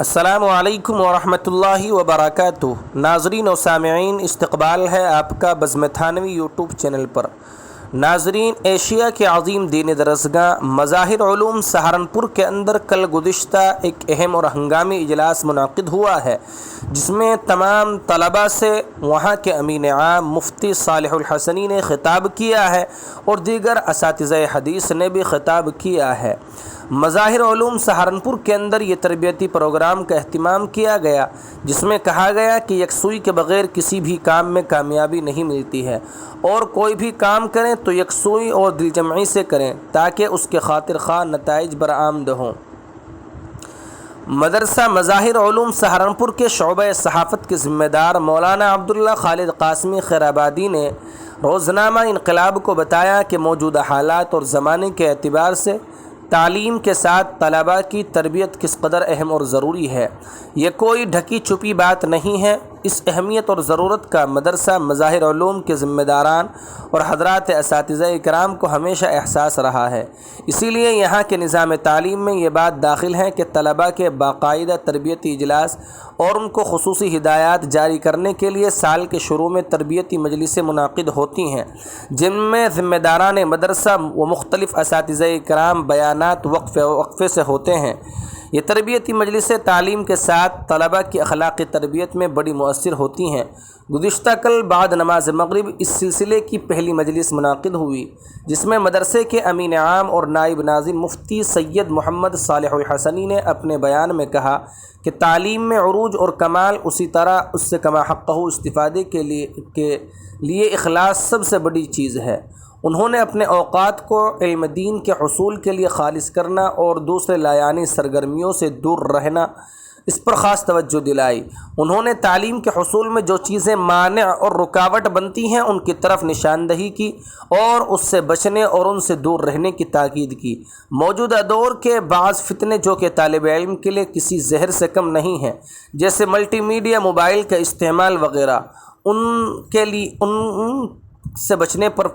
السلام علیکم ورحمۃ اللہ وبرکاتہ۔ ناظرین و سامعین، استقبال ہے آپ کا بزم تھانوی یوٹیوب چینل پر۔ ناظرین، ایشیا کے عظیم دینی درسگاہ مظاہر علوم سہارنپور کے اندر کل گزشتہ ایک اہم اور ہنگامی اجلاس منعقد ہوا ہے، جس میں تمام طلباء سے وہاں کے امین عام مفتی صالح الحسنی نے خطاب کیا ہے اور دیگر اساتذہ حدیث نے بھی خطاب کیا ہے۔ مظاہر علوم سہارنپور کے اندر یہ تربیتی پروگرام کا اہتمام کیا گیا، جس میں کہا گیا کہ یکسوئی کے بغیر کسی بھی کام میں کامیابی نہیں ملتی ہے، اور کوئی بھی کام کریں تو یکسوئی اور دل جمعی سے کریں تاکہ اس کے خاطر خواہ نتائج برآمد ہوں۔ مدرسہ مظاہر علوم سہارنپور کے شعبہ صحافت کے ذمہ دار مولانا عبداللہ خالد قاسمی خیرآبادی نے روزنامہ انقلاب کو بتایا کہ موجودہ حالات اور زمانے کے اعتبار سے تعلیم کے ساتھ طلباء کی تربیت کس قدر اہم اور ضروری ہے، یہ کوئی ڈھکی چھپی بات نہیں ہے۔ اس اہمیت اور ضرورت کا مدرسہ مظاہر علوم کے ذمہ داران اور حضرات اساتذہ کرام کو ہمیشہ احساس رہا ہے، اسی لیے یہاں کے نظام تعلیم میں یہ بات داخل ہے کہ طلباء کے باقاعدہ تربیتی اجلاس اور ان کو خصوصی ہدایات جاری کرنے کے لیے سال کے شروع میں تربیتی مجلسیں منعقد ہوتی ہیں، جن میں ذمہ داران مدرسہ و مختلف اساتذہ کرام بیانات وقفے سے ہوتے ہیں۔ یہ تربیتی مجلسیں تعلیم کے ساتھ طلباء کی اخلاقی تربیت میں بڑی مؤثر ہوتی ہیں۔ گزشتہ کل بعد نماز مغرب اس سلسلے کی پہلی مجلس منعقد ہوئی، جس میں مدرسے کے امین عام اور نائب ناظم مفتی سید محمد صالح الحسنی نے اپنے بیان میں کہا کہ تعلیم میں عروج اور کمال، اسی طرح اس سے کما حقہ استفادے کے لیے اخلاص سب سے بڑی چیز ہے۔ انہوں نے اپنے اوقات کو علم دین کے حصول کے لیے خالص کرنا اور دوسرے لایعنی سرگرمیوں سے دور رہنا، اس پر خاص توجہ دلائی۔ انہوں نے تعلیم کے حصول میں جو چیزیں مانع اور رکاوٹ بنتی ہیں ان کی طرف نشاندہی کی اور اس سے بچنے اور ان سے دور رہنے کی تاکید کی۔ موجودہ دور کے بعض فتنے جو کہ طالب علم کے لیے کسی زہر سے کم نہیں ہیں، جیسے ملٹی میڈیا، موبائل کا استعمال وغیرہ، ان سے بچنے پر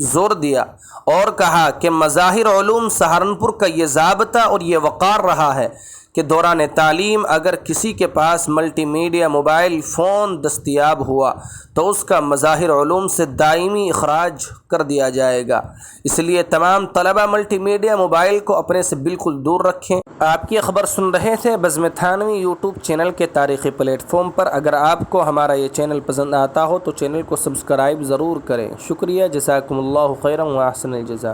زور دیا اور کہا کہ مظاہر علوم سہارنپور کا یہ ضابطہ اور یہ وقار رہا ہے کہ دوران تعلیم اگر کسی کے پاس ملٹی میڈیا موبائل فون دستیاب ہوا تو اس کا مظاہر علوم سے دائمی اخراج کر دیا جائے گا۔ اس لیے تمام طلباء ملٹی میڈیا موبائل کو اپنے سے بالکل دور رکھیں۔ آپ کی خبر سن رہے تھے بزم تھانوی یوٹیوب چینل کے تاریخی پلیٹ فارم پر۔ اگر آپ کو ہمارا یہ چینل پسند آتا ہو تو چینل کو سبسکرائب ضرور کریں۔ شکریہ، جزاکم اللہ خیرا و احسن الجزاء۔